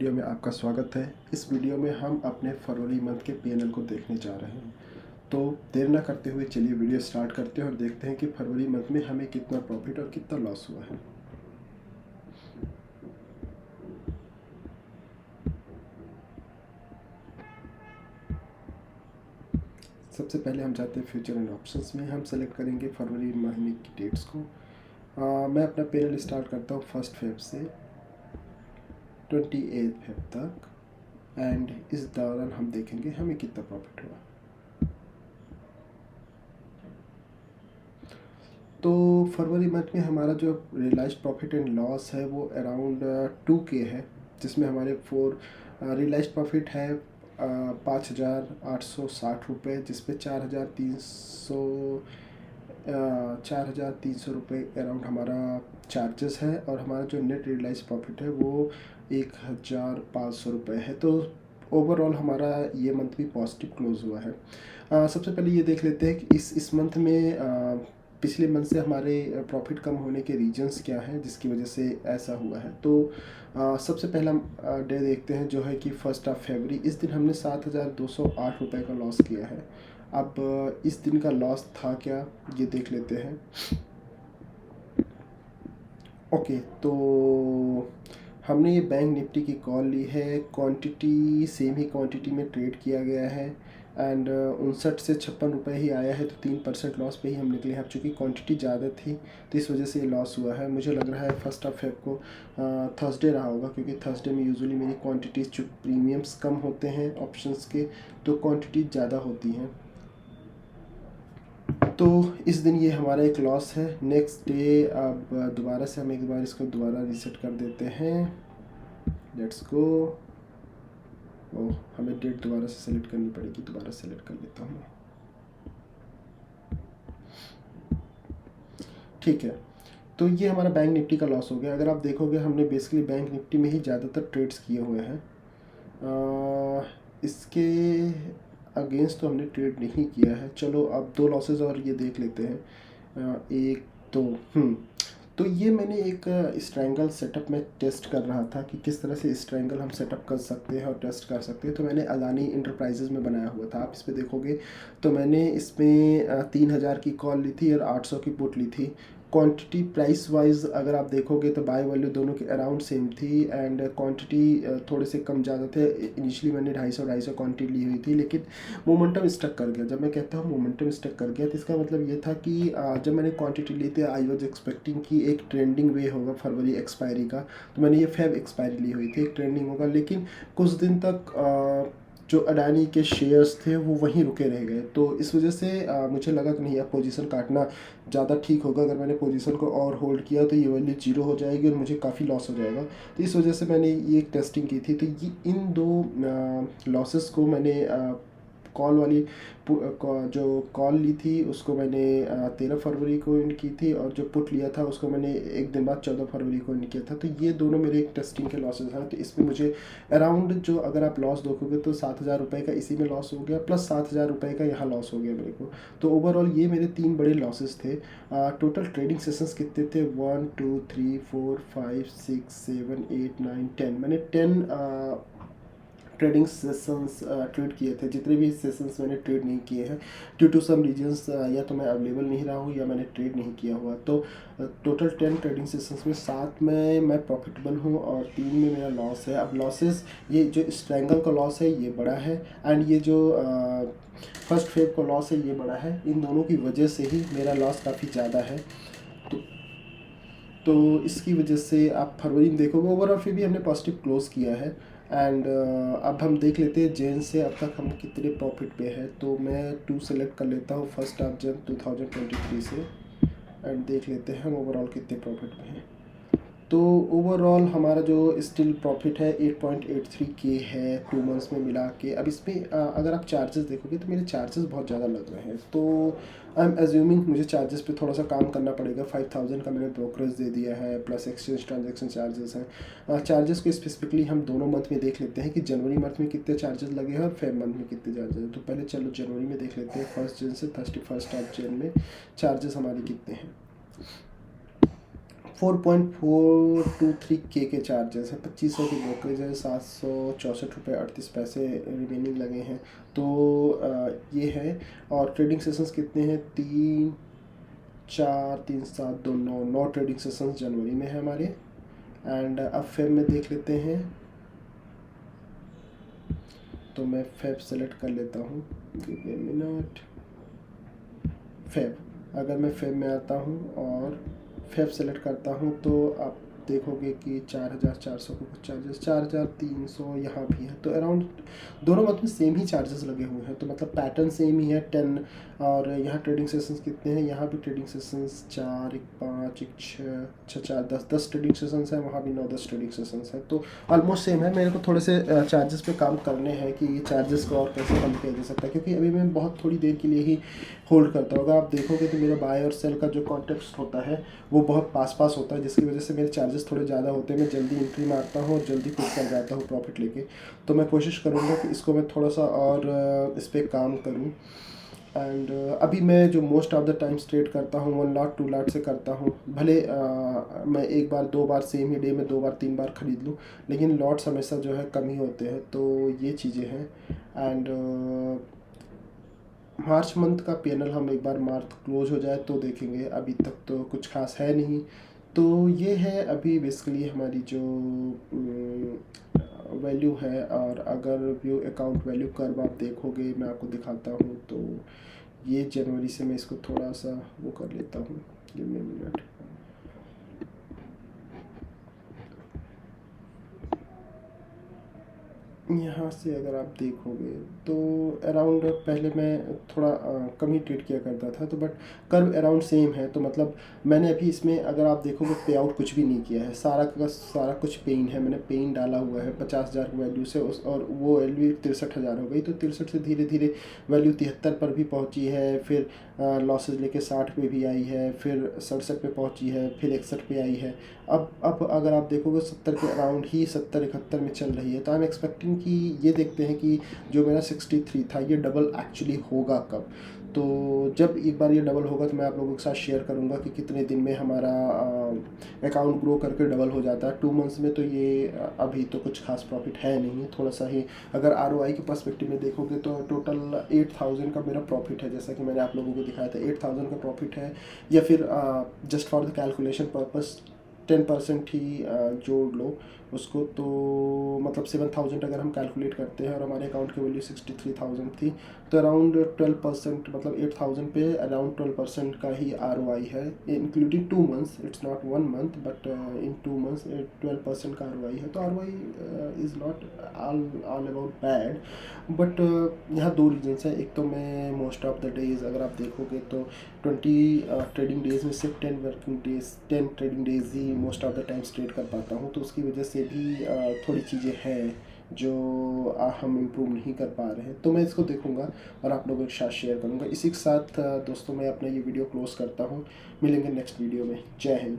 Video में आपका स्वागत है। इस वीडियो में हम अपने फरवरी मंथ के पीएनएल को देखने जा रहे हैं। तो देर ना करते हुए चलिए वीडियो स्टार्ट करते हैं और देखते हैं कि फरवरी मंथ में हमें कितना प्रॉफिट और कितना लॉस हुआ है। सबसे पहले हम जाते हैं फ्यूचर एंड ऑप्शंस में। हम सेलेक्ट करेंगे फरवरी महीने की डेट्स को। मैं अपना पीएनएल स्टार्ट करता हूँ 1 फेब से 28 फेब तक, एंड इस दौरान हम देखेंगे हमें कितना प्रॉफिट हुआ। तो फरवरी मंथ में हमारा जो रियलाइज्ड प्रॉफिट एंड लॉस है वो अराउंड 2K है, जिसमें हमारे रियलाइज्ड प्रॉफिट है 5,860 रुपये, जिस पे 4,300 रुपये अराउंड हमारा चार्जेस है, और हमारा जो नेट रियलाइज प्रॉफिट है वो 1,500 रुपये है। तो ओवरऑल हमारा ये मंथ भी पॉजिटिव क्लोज हुआ है। सबसे पहले ये देख लेते हैं कि इस मंथ में पिछले मंथ से हमारे प्रॉफिट कम होने के रीजंस क्या हैं जिसकी वजह से ऐसा हुआ है। तो सबसे पहला डे देखते हैं जो है कि 1 फरवरी। इस दिन हमने 7,208 रुपये का लॉस किया है। अब इस दिन का लॉस था क्या ये देख लेते हैं। ओके, तो हमने ये बैंक निफ्टी की कॉल ली है। क्वांटिटी सेम ही क्वांटिटी में ट्रेड किया गया है, एंड 59 से 56 रुपये ही आया है, तो 3% लॉस पे ही हम निकले हैं। अब चूँकि क्वांटिटी ज़्यादा थी तो इस वजह से ये लॉस हुआ है। मुझे लग रहा है 1 फेब को थर्सडे रहा होगा, क्योंकि थर्सडे में यूजुअली मेरी क्वांटिटीज़ जो प्रीमियम्स कम होते हैं ऑप्शंस के, तो क्वांटिटी ज़्यादा होती हैं। तो इस दिन ये हमारा एक लॉस है। नेक्स्ट डे अब दोबारा से हम एक बार इसको दोबारा रीसेट कर देते हैं। Let's go. हमें डेट दोबारा से सेलेक्ट करनी पड़ेगी, दोबारा सेलेक्ट कर लेता हूँ। ठीक है, तो ये हमारा बैंक निफ्टी का लॉस हो गया। अगर आप देखोगे हमने बेसिकली बैंक निफ्टी में ही ज़्यादातर ट्रेड्स किए हुए हैं। इसके अगेंस्ट तो हमने ट्रेड नहीं किया है। चलो अब 2 लॉसेस और ये देख लेते हैं। एक तो ये मैंने एक स्ट्रैंगल सेटअप में टेस्ट कर रहा था कि किस तरह से स्ट्रैंगल हम सेटअप कर सकते हैं और टेस्ट कर सकते हैं। तो मैंने अदानी इंटरप्राइजेज़ में बनाया हुआ था। आप इस पर देखोगे तो मैंने इसमें 3,000 की कॉल ली थी और 800 की पुट ली थी। क्वांटिटी प्राइस वाइज अगर आप देखोगे तो बाय वैल्यू दोनों के अराउंड सेम थी, एंड क्वांटिटी थोड़े से कम ज़्यादा थे। इनिशियली मैंने 250 क्वांटिटी ली हुई थी, लेकिन मोमेंटम स्टक कर गया। जब मैं कहता हूँ मोमेंटम स्टक कर गया तो इसका मतलब ये था कि जब मैंने क्वांटिटी ली थी आई वॉज एक्सपेक्टिंग कि एक ट्रेंडिंग वे होगा फरवरी एक्सपायरी का, तो मैंने ये फेब एक्सपायरी ली हुई थी, एक ट्रेंडिंग होगा। लेकिन कुछ दिन तक जो अडानी के शेयर्स थे वो वहीं रुके रह गए। तो इस वजह से मुझे लगा कि नहीं, अब पोजीशन काटना ज़्यादा ठीक होगा। अगर मैंने पोजीशन को और होल्ड किया तो ये वैल्यू 0 हो जाएगी और मुझे काफ़ी लॉस हो जाएगा। तो इस वजह से मैंने ये टेस्टिंग की थी। तो ये इन 2 लॉसेस को मैंने कॉल वाली जो कॉल ली थी उसको मैंने 13 फरवरी को इन की थी, और जो पुट लिया था उसको मैंने एक दिन बाद 14 फरवरी को इन किया था। तो ये दोनों मेरे एक टेस्टिंग के लॉसेस हैं। तो इसमें मुझे अराउंड जो अगर आप लॉस देखोगे तो 7,000 रुपये का इसी में लॉस हो गया, प्लस 7,000 रुपये का यहाँ लॉस हो गया मेरे को। तो ओवरऑल ये मेरे 3 बड़े लॉसेस थे। टोटल ट्रेडिंग सेशंस कितने थे? 1 2 3 4 5 6 7 8 9 10। मैंने 10 ट्रेडिंग सेशंस ट्रेड किए थे। जितने भी सेशंस मैंने ट्रेड नहीं किए हैं ड्यू टू सम रीजंस, या तो मैं अवेलेबल नहीं रहा हूँ या मैंने ट्रेड नहीं किया हुआ। तो टोटल 10 ट्रेडिंग सेशंस में 7 में मैं प्रॉफिटेबल हूँ और 3 में मेरा लॉस है। अब लॉसेस, ये जो स्ट्रैंगल का लॉस है ये बड़ा है, एंड ये जो 1 फेब का लॉस है ये बड़ा है। इन दोनों की वजह से ही मेरा लॉस काफ़ी ज़्यादा है। तो इसकी वजह से आप फरवरी में देखोगे ओवरऑल फिर भी हमने पॉजिटिव क्लोज किया है। एंड अब हम देख लेते हैं जैन से अब तक हम कितने प्रॉफिट पे है। तो मैं 2 सेलेक्ट कर लेता हूँ 1 जैन 2023 से, एंड देख लेते हैं हम ओवरऑल कितने प्रॉफिट पे हैं। तो ओवरऑल हमारा जो स्टिल प्रॉफिट है 8.83K है 2 मंथ्स में मिला के। अब इसमें अगर आप चार्जेस देखोगे तो मेरे चार्जेस बहुत ज़्यादा लग रहे हैं। तो आई एम एज्यूमिंग मुझे चार्जेस पे थोड़ा सा काम करना पड़ेगा। 5,000 का मैंने ब्रोकरेज दे दिया है, प्लस एक्सचेंज ट्रांजेक्शन चार्जेस हैं। चार्जेस को स्पेसिफिकली हम दोनों मंथ में देख लेते हैं कि जनवरी मंथ में कितने चार्जेस लगे हैं और फेब मंथ में कितने चार्जेस हैं। तो पहले चलो जनवरी में देख लेते हैं। 1 जन से 31 जन में चार्जेस हमारे कितने हैं। 4.423K के चार्जेस हैं, 2500 की ब्रोकरेज है, 764 रुपये 38 पैसे रिमेनिंग लगे हैं। तो ये है। और ट्रेडिंग सेशंस कितने हैं? 3 4 3 7 2 9 ट्रेडिंग सेशंस जनवरी में है हमारे। एंड अब फेब में देख लेते हैं। तो मैं फेब सेलेक्ट कर लेता हूँ, मिनट। फेब, अगर मैं फेब में आता हूँ और फेब सेलेक्ट करता हूँ तो आप देखोगे कि 4400 को कुछ चार्जेस, 4300 यहाँ भी है। तो अराउंड दोनों मंथ में सेम ही चार्जेस लगे हुए हैं। तो मतलब पैटर्न सेम ही है 10। और यहाँ ट्रेडिंग सेशंस कितने हैं? यहाँ भी ट्रेडिंग सेशंस 4 1 5 1 6 6 4 10 ट्रेडिंग सेशंस हैं, वहाँ भी 9-10 ट्रेडिंग सेशंस हैं। तो ऑलमोस्ट सेम है। मेरे को थोड़े से चार्जेस पे काम करने हैं कि ये चार्जेस को और कैसे कम किया जा सकता है, क्योंकि अभी मैं बहुत थोड़ी देर के लिए ही होल्ड करता हूँ। अगर आप देखोगे तो मेरा बाय और सेल का जो कॉन्टेक्स्ट होता है वो बहुत पास पास होता है, जिसकी वजह से मेरे चार्जेस थोड़े ज़्यादा होते हैं। मैं जल्दी एंट्री मारता हूँ और जल्दी क्विट कर जाता हूँ प्रॉफिट लेके। तो मैं कोशिश करूँगा कि इसको मैं थोड़ा सा और इस पर काम करूँ। एंड अभी मैं जो most of the times trade करता हूँ 1 लाख 2 लाख से करता हूँ। भले मैं एक बार 2 बार सेम ही डे में 2 बार 3 बार खरीद लूँ, लेकिन लॉट्स हमेशा जो है कम ही होते हैं। तो ये चीज़ें हैं। एंड मार्च मंथ का पीएनएल हम एक बार मार्च क्लोज हो जाए तो देखेंगे। अभी तक तो कुछ खास है नहीं। तो ये है अभी बेसिकली हमारी जो वैल्यू है। और अगर व्यू अकाउंट वैल्यू कर्व आप देखोगे, मैं आपको दिखाता हूँ। तो ये जनवरी से मैं इसको थोड़ा सा वो कर लेता हूँ, गिव मी मिनट। यहाँ से अगर आप देखोगे तो अराउंड पहले मैं थोड़ा कम ही ट्रेड किया करता था, तो बट कर्व अराउंड सेम है। तो मतलब मैंने अभी इसमें अगर आप देखोगे पे आउट कुछ भी नहीं किया है, सारा का सारा कुछ पेइन है। मैंने पेइन डाला हुआ है 50,000 की वैल्यू से, और वो वैल्यू 63,000 हो गई। तो 63 से धीरे धीरे वैल्यू 73 पर भी पहुँची है, फिर लॉसेज लेके 60 पे भी आई है, फिर 67 पे पहुँची है, फिर 61 पे आई है। अब अगर आप देखोगे 70 के अराउंड ही 70-71 में चल रही है। तो आई एम एक्सपेक्टिंग कि ये देखते हैं कि जो मेरा 63 था ये डबल एक्चुअली होगा कब। तो जब एक बार ये डबल होगा तो मैं आप लोगों के साथ शेयर करूंगा कि कितने दिन में हमारा अकाउंट ग्रो करके डबल हो जाता है। 2 मंथ्स में तो ये अभी तो कुछ खास प्रॉफिट है नहीं, थोड़ा सा ही। अगर आरओआई के पर्सपेक्टिव में देखोगे तो टोटल 8000 का मेरा प्रॉफिट है, जैसा कि मैंने आप लोगों को दिखाया था 8000 का प्रॉफिट है। या फिर just for the calculation purpose 10% ही जोड़ लो उसको, तो मतलब 7000 अगर हम कैलकुलेट करते हैं और हमारे अकाउंट की वैल्यू 63,000 थी, तो अराउंड 12%, मतलब 8000 पे अराउंड 12% का ही ROI है, including 2 months. It's not 1 month but in 2 months 12% का ROI है। तो ROI is not all about bad. But यहाँ 2 रीजन्स हैं। एक तो मैं मोस्ट ऑफ द डेज़ अगर आप देखोगे तो 20 ट्रेडिंग डेज़ में सिर्फ 10 trading days he most of the times trade कर पाता हूँ। तो उसकी वजह से भी थोड़ी चीज़ें हैं जो हम इम्प्रूव नहीं कर पा रहे हैं। तो मैं इसको देखूंगा और आप लोगों के साथ शेयर करूंगा। इसी के साथ दोस्तों मैं अपना ये वीडियो क्लोज़ करता हूँ। मिलेंगे नेक्स्ट वीडियो में। जय हिंद।